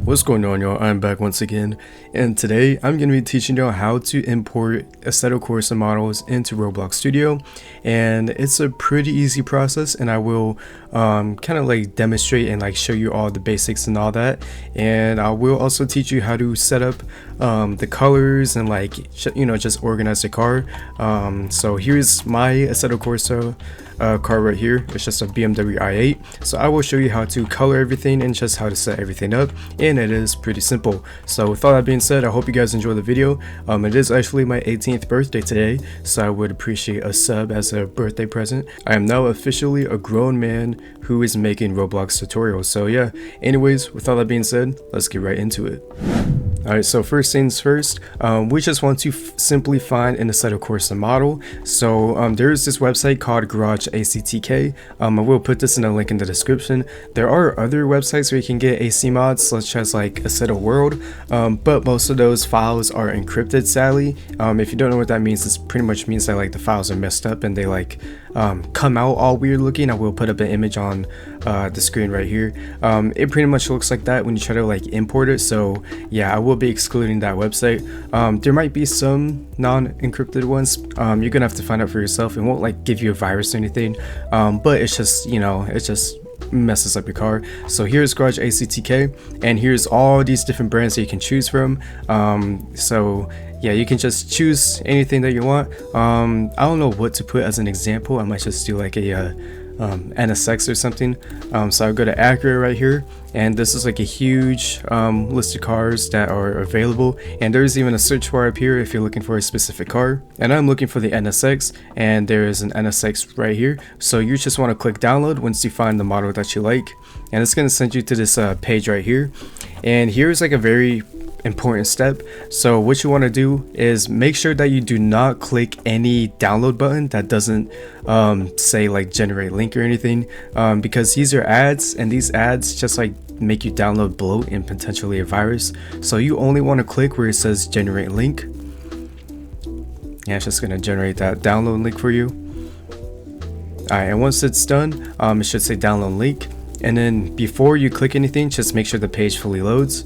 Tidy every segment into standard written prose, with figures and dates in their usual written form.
What's going on, y'all? I'm back once again, and today I'm going to be teaching y'all how to import Assetto Corsa models into Roblox Studio. And it's a pretty easy process, and I will kind of like demonstrate and like show you all the basics and all that. And I will also teach you how to set up the colors and like just organize the car. So here's my Assetto Corsa car right here. It's just a BMW i8. So I will show you how to color everything and just how to set everything up, and it is pretty simple. So with all that being said, I hope you guys enjoy the video. It is actually my 18th birthday today, so I would appreciate a sub as a birthday present. I am now officially a grown man who is making Roblox tutorials. So yeah, anyways, with all that being said, let's get right into it. Alright, so first things first, we just want to simply find an Assetto Corsa model. So there's this website called Garage ACTK. I will put this in a link in the description. There are other websites where you can get AC mods, such as like Assetto World, but most of those files are encrypted, sadly. If you don't know what that means, it pretty much means that like the files are messed up and they like come out all weird looking. I will put up an image on the screen right here. It pretty much looks like that when you try to like import it. So yeah, I will be excluding that website. There might be some non-encrypted ones. You're gonna have to find out for yourself. It won't like give you a virus or anything, but it's just, it just messes up your car. So here's Garage ACTK, and here's all these different brands that you can choose from. So yeah, you can just choose anything that you want. I don't know what to put as an example. I might just do like a NSX or something. So I'll go to Accurate right here, and this is like a huge list of cars that are available, and there's even a search bar up here if you're looking for a specific car. And I'm looking for the NSX, and there is an NSX right here. So you just want to click download once you find the model that you like, and it's going to send you to this page right here. And here's like a very important step. So what you want to do is make sure that you do not click any download button that doesn't say like generate link or anything, because these are ads, and these ads just like make you download bloat and potentially a virus. So you only want to click where it says generate link, and it's just going to generate that download link for you. Alright, and once it's done, it should say download link, and then before you click anything, just make sure the page fully loads.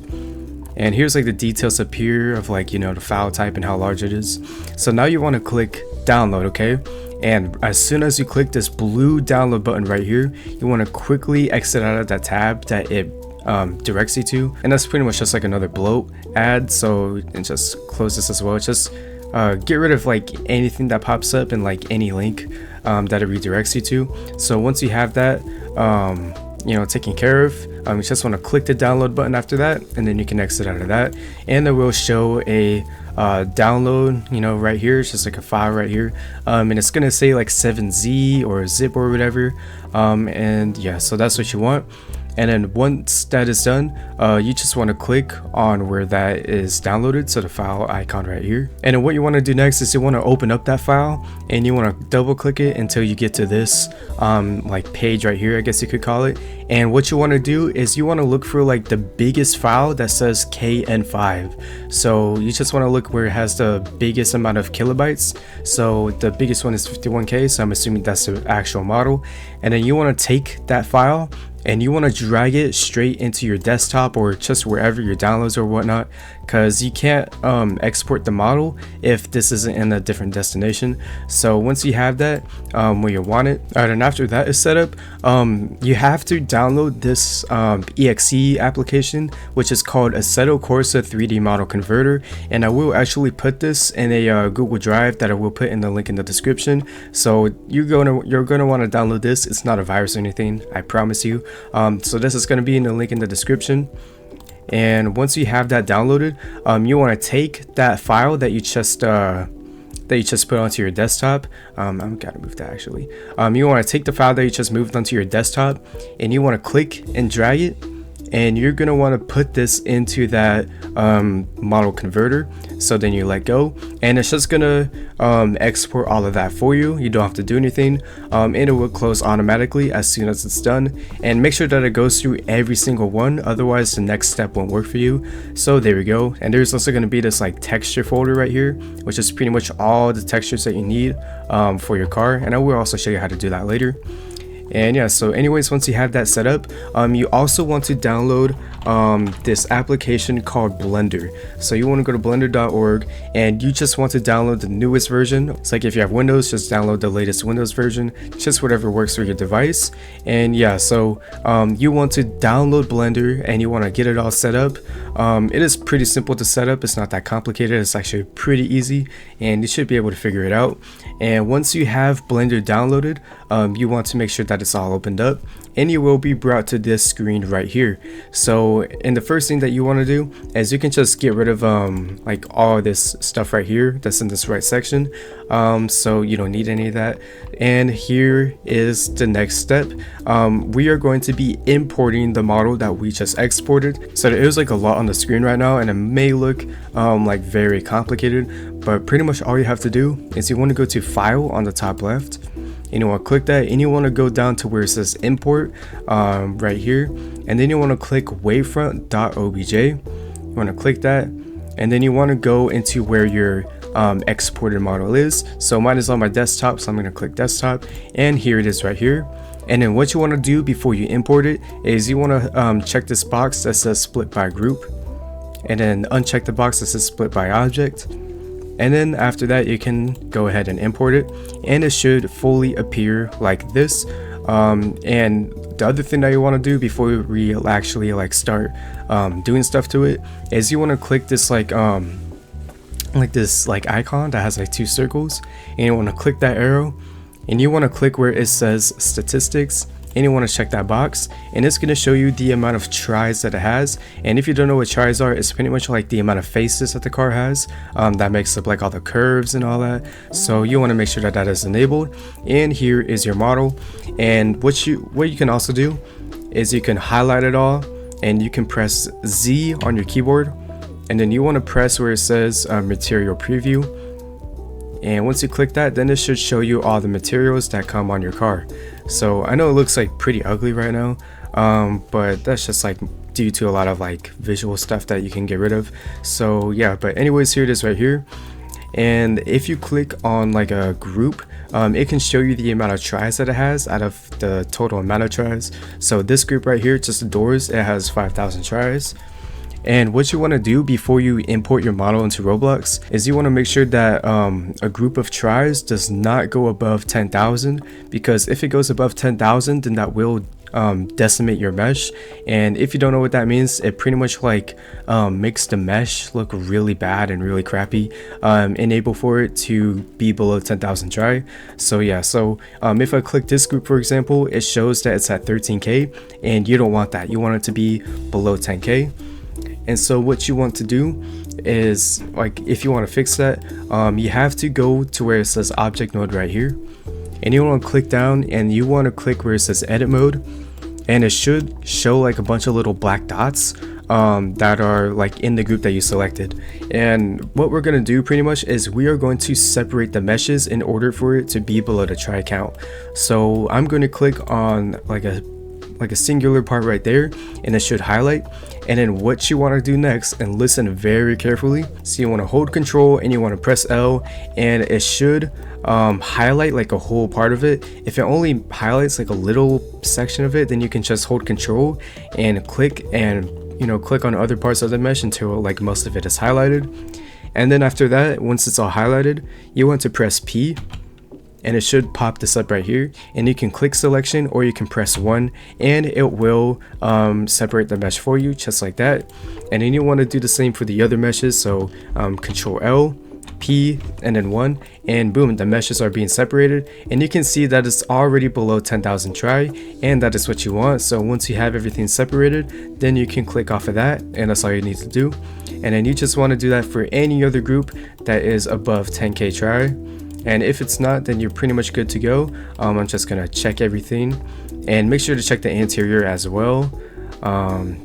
And here's like the details up here of like, the file type and how large it is. So now you want to click download, okay? And as soon as you click this blue download button right here, you want to quickly exit out of that tab that it directs you to. And that's pretty much just like another bloat ad. So, and just close this as well. Just get rid of like anything that pops up and like any link that it redirects you to. So once you have that taken care of, you just want to click the download button after that, and then you can exit out of that, and it will show a download right here. It's just like a file right here, and it's gonna say like 7z or zip or whatever, and yeah, so that's what you want. And then once that is done, you just want to click on where that is downloaded, so the file icon right here. And then what you want to do next is you want to open up that file, and you want to double click it until you get to this like page right here, I guess you could call it. And what you want to do is you want to look for like the biggest file that says KN5. So you just want to look where it has the biggest amount of kilobytes. So the biggest one is 51K, so I'm assuming that's the actual model. And then you want to take that file and you want to drag it straight into your desktop or just wherever your downloads or whatnot, because you can't export the model if this isn't in a different destination. So once you have that where you want it, and after that is set up, you have to download this exe application, which is called Assetto Corsa 3D Model Converter. And I will actually put this in a Google Drive that I will put in the link in the description. So you're gonna want to download this. It's not a virus or anything, I promise you. So this is going to be in the link in the description. And once you have that downloaded, you want to take that file that you just put onto your desktop. I'm gotta move that actually. You want to take the file that you just moved onto your desktop, and you want to click and drag it, and you're gonna want to put this into that model converter. So then you let go, and it's just gonna export all of that for you. You don't have to do anything, and it will close automatically as soon as it's done. And make sure that it goes through every single one, otherwise the next step won't work for you. So there we go. And there's also going to be this like texture folder right here, which is pretty much all the textures that you need for your car, and I will also show you how to do that later. And yeah, so anyways, once you have that set up, you also want to download this application called Blender. So you want to go to blender.org and you just want to download the newest version. It's like if you have Windows, just download the latest Windows version, just whatever works for your device. And yeah, so you want to download Blender and you want to get it all set up. It is pretty simple to set up. It's not that complicated. It's actually pretty easy and you should be able to figure it out. And once you have Blender downloaded, you want to make sure that it's all opened up and you will be brought to this screen right here. So and the first thing that you want to do is you can just get rid of like all this stuff right here that's in this right section, so you don't need any of that. And here is the next step. We are going to be importing the model that we just exported. So there is like a lot on the screen right now and it may look like very complicated, but pretty much all you have to do is you want to go to File on the top left and you want to click that, and you want to go down to where it says import right here, and then you want to click wavefront.obj. You want to click that, and then you want to go into where your exported model is. So mine is on my desktop, so I'm going to click desktop, and here it is right here. And then what you want to do before you import it is you want to check this box that says split by group, and then uncheck the box that says split by object. And then after that you can go ahead and import it and it should fully appear like this. And the other thing that you want to do before we actually like start doing stuff to it is you want to click this like this icon that has like two circles, and you want to click that arrow and you want to click where it says statistics, and you want to check that box, and it's going to show you the amount of tries that it has. And if you don't know what tries are, it's pretty much like the amount of faces that the car has, that makes up like all the curves and all that. So you want to make sure that that is enabled. And here is your model. And what you can also do is you can highlight it all and you can press Z on your keyboard, and then you want to press where it says material preview. And once you click that, then it should show you all the materials that come on your car. So I know it looks like pretty ugly right now, but that's just like due to a lot of like visual stuff that you can get rid of. So yeah, but anyways, here it is right here. And if you click on like a group, it can show you the amount of tries that it has out of the total amount of tries. So this group right here, just the doors, it has 5,000 tries. And what you want to do before you import your model into Roblox is you want to make sure that a group of tries does not go above 10,000, because if it goes above 10,000, then that will decimate your mesh. And if you don't know what that means, it pretty much like makes the mesh look really bad and really crappy, enable for it to be below 10,000 try. So yeah, so if I click this group, for example, it shows that it's at 13k, and you don't want that. You want it to be below 10k. And so what you want to do is, like, if you want to fix that, you have to go to where it says object node right here, and you want to click down and you want to click where it says edit mode, and it should show like a bunch of little black dots that are like in the group that you selected. And what we're going to do pretty much is we are going to separate the meshes in order for it to be below the try count. So I'm going to click on like a singular part right there, and it should highlight. And then what you want to do next, and listen very carefully, so you want to hold control and you want to press L, and it should highlight like a whole part of it. If it only highlights like a little section of it, then you can just hold control and click, and click on other parts of the mesh until like most of it is highlighted. And then after that, once it's all highlighted, you want to press P, and it should pop this up right here, and you can click selection or you can press 1, and it will separate the mesh for you just like that. And then you want to do the same for the other meshes, so control L, P, and then 1, and boom, the meshes are being separated, and you can see that it's already below 10,000 try, and that is what you want. So once you have everything separated, then you can click off of that, and that's all you need to do. And then you just want to do that for any other group that is above 10k try. And if it's not, then you're pretty much good to go. I'm just gonna check everything, and make sure to check the interior as well,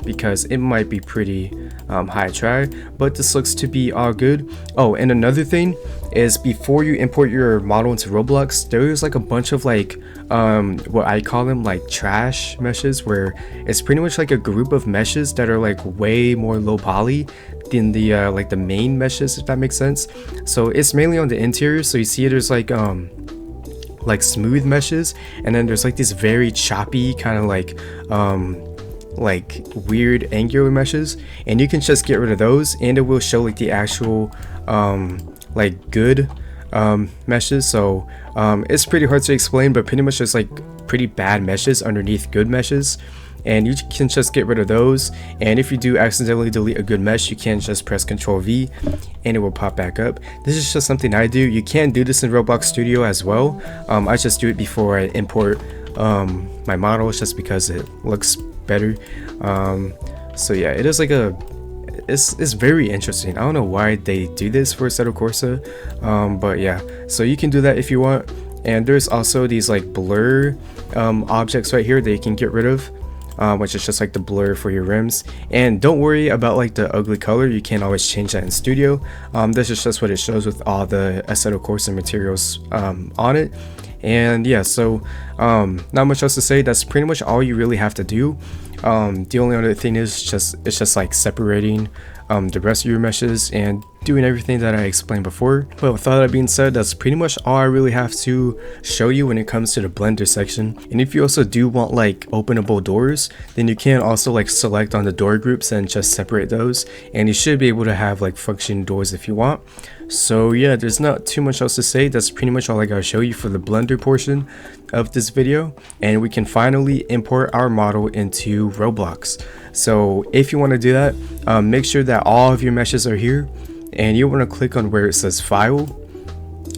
because it might be pretty high try, but this looks to be all good. Oh, and another thing is, before you import your model into Roblox, there's like a bunch of like what I call them like trash meshes, where it's pretty much like a group of meshes that are like way more low poly than the like the main meshes, if that makes sense. So it's mainly on the interior. So you see there's like like smooth meshes, and then there's like these very choppy kind of like weird angular meshes, and you can just get rid of those and it will show like the actual like good meshes. So it's pretty hard to explain, but pretty much there's like pretty bad meshes underneath good meshes, and you can just get rid of those. And if you do accidentally delete a good mesh, you can just press Ctrl V and it will pop back up. This is just something I do. You can do this in Roblox Studio as well. I just do it before I import my models, just because it looks better. So yeah, it is like it's very interesting. I don't know why they do this for Assetto Corsa, but yeah, so you can do that if you want. And there's also these like blur objects right here that you can get rid of, which is just like the blur for your rims. And don't worry about like the ugly color, you can always change that in Studio. This is just what it shows with all the Assetto Corsa materials on it. And yeah, so not much else to say. That's pretty much all you really have to do. The only other thing is it's just like separating the rest of your meshes and doing everything that I explained before. But with all that being said, that's pretty much all I really have to show you when it comes to the blender section. And if you also do want like openable doors, then you can also like select on the door groups and just separate those, and you should be able to have like functioning doors if you want. So yeah, there's not too much else to say. That's pretty much all I gotta show you for the blender portion of this video, and we can finally import our model into Roblox. So if you want to do that, make sure that all of your meshes are here, and you want to click on where it says file,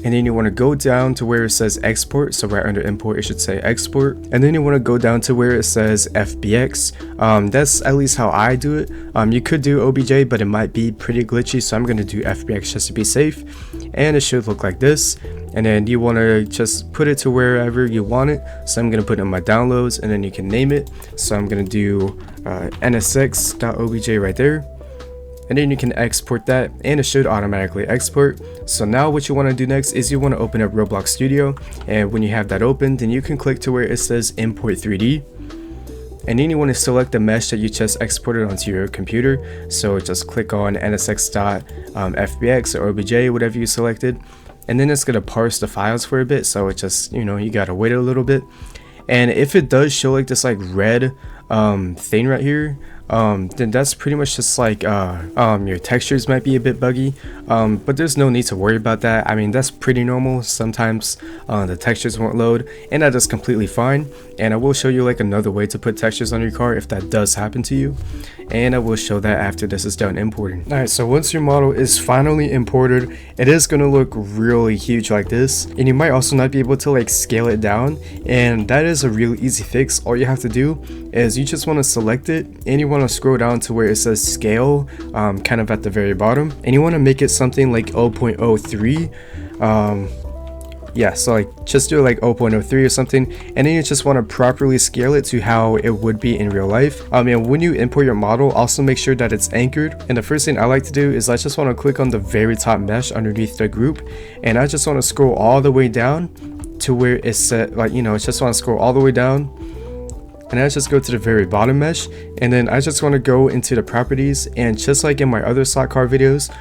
and then you want to go down to where it says export. So right under import it should say export, and then you want to go down to where it says FBX. That's at least how I do it. You could do OBJ, but it might be pretty glitchy, so I'm going to do FBX just to be safe, and it should look like this. And then you want to just put it to wherever you want it. So I'm going to put it in my downloads, and then you can name it. So I'm going to do nsx.obj right there, and then you can export that, and it should automatically export. So now what you want to do next is you want to open up Roblox Studio, and when you have that open, then you can click to where it says import 3D, and then you want to select the mesh that you just exported onto your computer. So just click on nsx.fbx or obj, whatever you selected, and then it's going to parse the files for a bit. So it just, you know, you got to wait a little bit. And if it does show like this like red thing right here, then that's pretty much just like your textures might be a bit buggy, but there's no need to worry about that. I mean, that's pretty normal. Sometimes the textures won't load, and that is completely fine. And I will show you like another way to put textures on your car if that does happen to you, and I will show that after this is done importing. Alright, so once your model is finally imported, it is going to look really huge like this, and you might also not be able to like scale it down, and that is a really easy fix. All you have to do is you just want to select it, and you want to scroll down to where it says scale, kind of at the very bottom, and you want to make it something like 0.03. Yeah, so like just do like 0.03 or something, and then you just want to properly scale it to how it would be in real life. And when you import your model, also make sure that it's anchored. And the first thing I like to do is I just want to click on the very top mesh underneath the group, and I just want to scroll all the way down to where it's set, like, you know, just want to scroll all the way down, and I just go to the very bottom mesh, and then I just want to go into the properties, and just like in my other slot car videos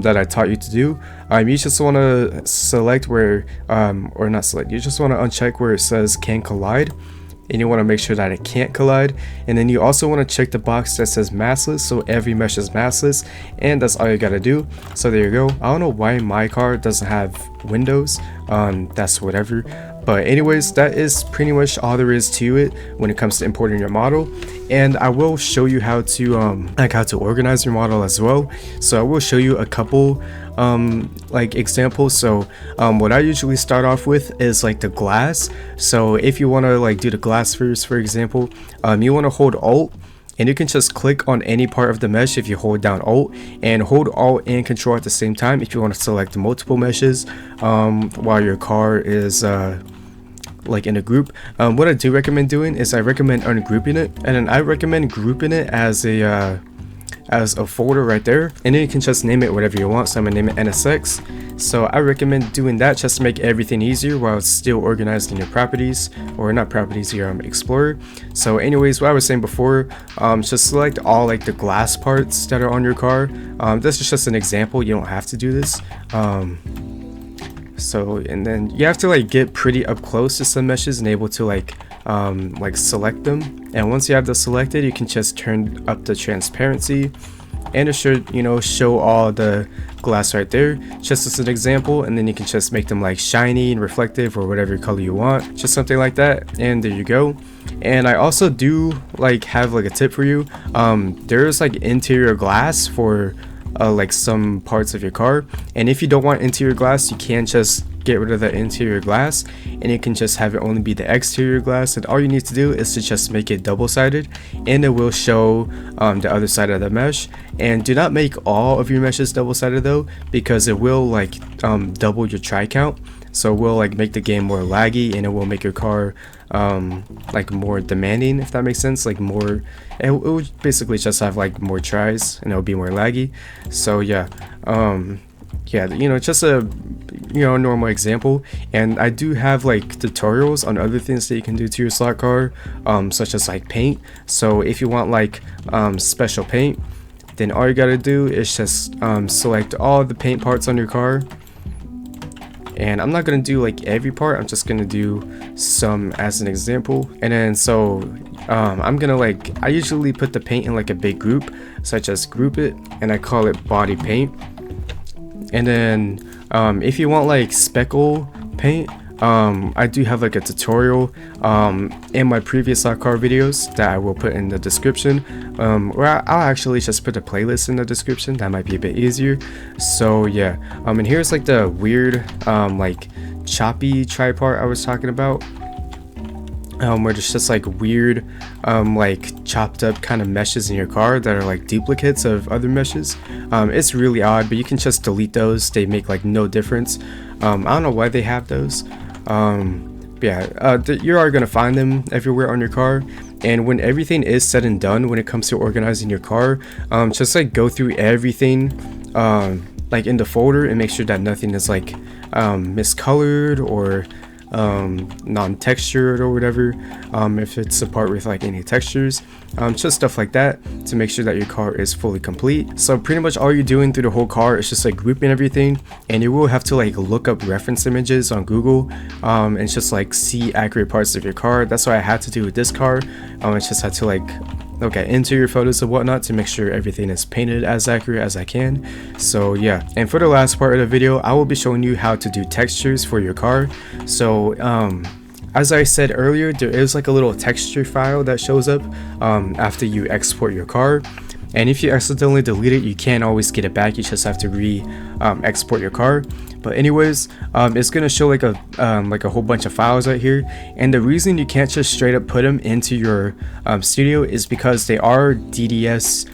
that I taught you to do, you just want to select where, or not select, you just want to uncheck where it says can collide, and you want to make sure that it can't collide. And then you also want to check the box that says massless, so every mesh is massless, and that's all you gotta do. So there you go. I don't know why my car doesn't have windows, that's whatever. But anyways, that is pretty much all there is to it when it comes to importing your model. And I will show you how to how to organize your model as well. So I will show you a couple like examples. So what I usually start off with is like the glass. So if you want to like do the glass first, for example, you want to hold Alt, and you can just click on any part of the mesh if you hold down Alt, and hold Alt and Control at the same time if you want to select multiple meshes while your car is like in a group. What I do recommend doing is I recommend ungrouping it, and then I recommend grouping it as a folder right there, and then you can just name it whatever you want. So I'm gonna name it NSX. So I recommend doing that just to make everything easier while it's still organized in your properties, or not properties, your Explorer. So anyways, what I was saying before, just select all like the glass parts that are on your car. This is just an example, you don't have to do this. So, and then you have to like get pretty up close to some meshes and able to like select them. And once you have those selected, you can just turn up the transparency, and it should, you know, show all the glass right there, just as an example. And then you can just make them like shiny and reflective or whatever color you want, just something like that. And there you go. And I also do like have like a tip for you. There's like interior glass for like some parts of your car, and if you don't want interior glass, you can just get rid of the interior glass and you can just have it only be the exterior glass. And all you need to do is to just make it double-sided, and it will show the other side of the mesh. And do not make all of your meshes double-sided though, because it will like double your try count. So it will like make the game more laggy, and it will make your car like more demanding, if that makes sense. Like more, it would basically just have like more tries, and it will be more laggy. So yeah, yeah, you know, just a, you know, normal example. And I do have like tutorials on other things that you can do to your slot car, such as like paint. So if you want like special paint, then all you gotta do is just select all the paint parts on your car. And I'm not gonna do like every part, I'm just gonna do some as an example. And then so I'm gonna like, I usually put the paint in like a big group, so I just group it and I call it body paint. And then if you want like speckle paint, I do have like a tutorial in my previous car videos that I will put in the description, or I'll actually just put a playlist in the description. That might be a bit easier. So yeah, and here's like the weird like choppy tripart I was talking about, where there's just like weird like chopped up kind of meshes in your car that are like duplicates of other meshes. It's really odd, but you can just delete those. They make like no difference. I don't know why they have those. Yeah, you are gonna find them everywhere on your car. And when everything is said and done, when it comes to organizing your car, just like go through everything like in the folder and make sure that nothing is like miscolored or non-textured or whatever, if it's a part with like any textures, just stuff like that, to make sure that your car is fully complete. So pretty much all you're doing through the whole car is just like grouping everything, and you will have to like look up reference images on Google and just like see accurate parts of your car. That's what I had to do with this car. I just had to like look at interior photos and whatnot to make sure everything is painted as accurate as I can. So yeah, and for the last part of the video, I will be showing you how to do textures for your car. So as I said earlier, there is like a little texture file that shows up after you export your car. And if you accidentally delete it, you can't always get it back. You just have to export your car. But anyways, it's gonna show like a whole bunch of files right here. And the reason you can't just straight up put them into your studio is because they are DDS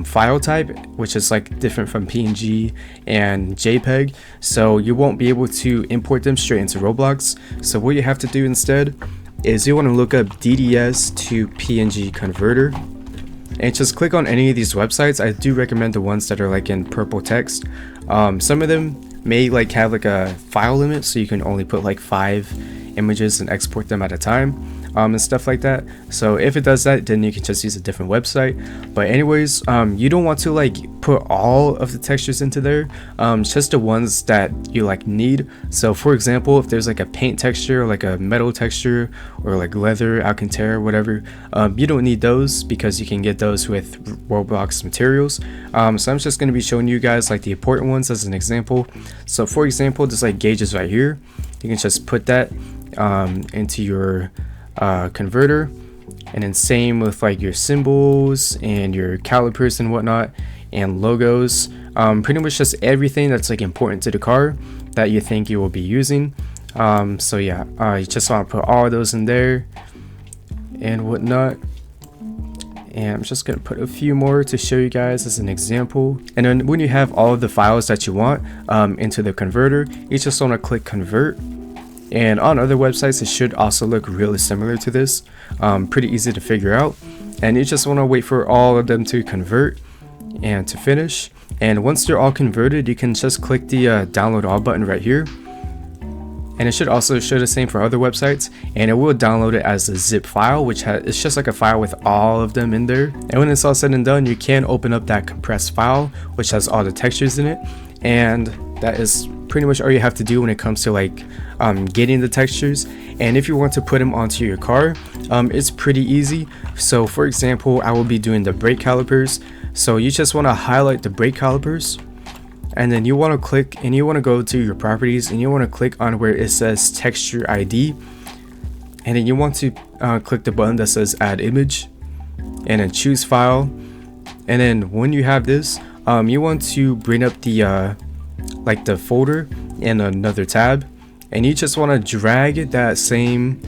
file type, which is like different from PNG and JPEG. So you won't be able to import them straight into Roblox. So what you have to do instead is you want to look up DDS to PNG converter, and just click on any of these websites. I do recommend the ones that are like in purple text. Some of them may like have like a file limit, so you can only put like 5 images and export them at a time, and stuff like that. So if it does that, then you can just use a different website. But anyways, you don't want to like put all of the textures into there, just the ones that you like need. So for example, if there's like a paint texture or like a metal texture or like leather, Alcantara, whatever, you don't need those because you can get those with Roblox materials. So I'm just going to be showing you guys like the important ones as an example. So for example, there's like gauges right here. You can just put that into your converter, and then same with like your symbols and your calipers and whatnot, and logos, pretty much just everything that's like important to the car that you think you will be using. So yeah, you just want to put all those in there and whatnot. And I'm just going to put a few more to show you guys as an example. And then when you have all of the files that you want into the converter, you just want to click convert. And on other websites, it should also look really similar to this. Pretty easy to figure out. And you just want to wait for all of them to convert and to finish. And once they're all converted, you can just click the download all button right here. And it should also show the same for other websites, and it will download it as a zip file, which it's just like a file with all of them in there. And when it's all said and done, you can open up that compressed file, which has all the textures in it. And that is pretty much all you have to do when it comes to like getting the textures. And if you want to put them onto your car, it's pretty easy. So for example, I will be doing the brake calipers. So you just want to highlight the brake calipers, and then you want to click and you want to go to your properties and you want to click on where it says texture ID, and then you want to click the button that says add image, and then choose file. And then when you have this, you want to bring up the like the folder in another tab, and you just want to drag that same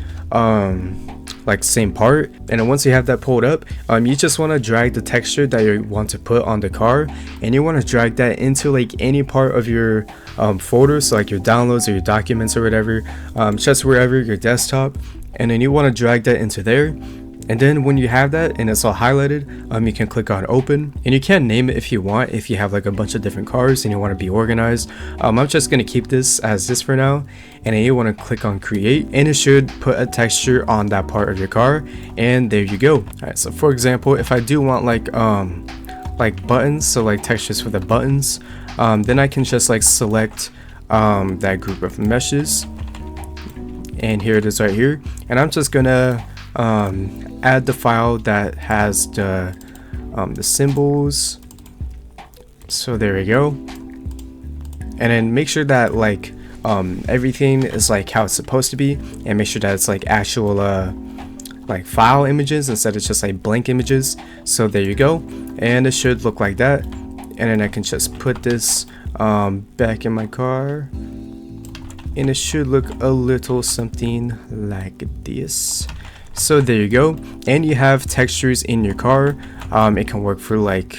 same part. And then once you have that pulled up, you just want to drag the texture that you want to put on the car, and you want to drag that into like any part of your folder, so like your downloads or your documents or whatever, just wherever, your desktop. And then you want to drag that into there. And then when you have that and it's all highlighted, you can click on open, and you can name it if you want, if you have like a bunch of different cars and you want to be organized. I'm just going to keep this as this for now, and then you want to click on create, and it should put a texture on that part of your car, and there you go. All right, so for example, if I do want like buttons, so like textures for the buttons, then I can just like select that group of meshes, and here it is right here, and I'm just gonna add the file that has the symbols. So there we go. And then make sure that like everything is like how it's supposed to be, and make sure that it's like actual like file images instead of just like blank images. So there you go, and it should look like that. And then I can just put this back in my car, and it should look a little something like this. So there you go, and you have textures in your car. It can work for like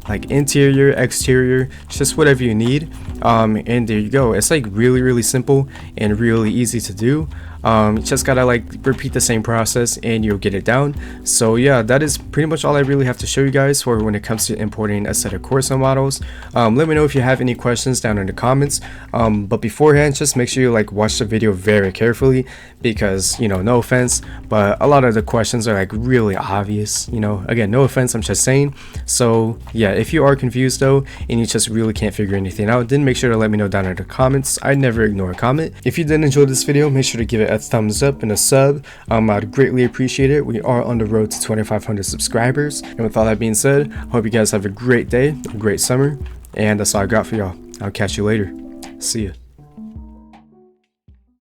interior, exterior, just whatever you need. And there you go. It's like really simple and really easy to do. Just gotta like repeat the same process and you'll get it down. So yeah, that is pretty much all I really have to show you guys for when it comes to importing Assetto Corsa models. Let me know if you have any questions down in the comments. But beforehand, just make sure you like watch the video very carefully, because you know, no offense, but a lot of the questions are like really obvious, you know. Again, no offense, I'm just saying. So yeah, if you are confused though and you just really can't figure anything out, then make sure to let me know down in the comments. I never ignore a comment. If you did enjoy this video, make sure to give it a thumbs up and a sub. I'd greatly appreciate it. We are on the road to 2,500 subscribers. And with all that being said, I hope you guys have a great day, a great summer, and that's all I got for y'all. I'll catch you later. See ya.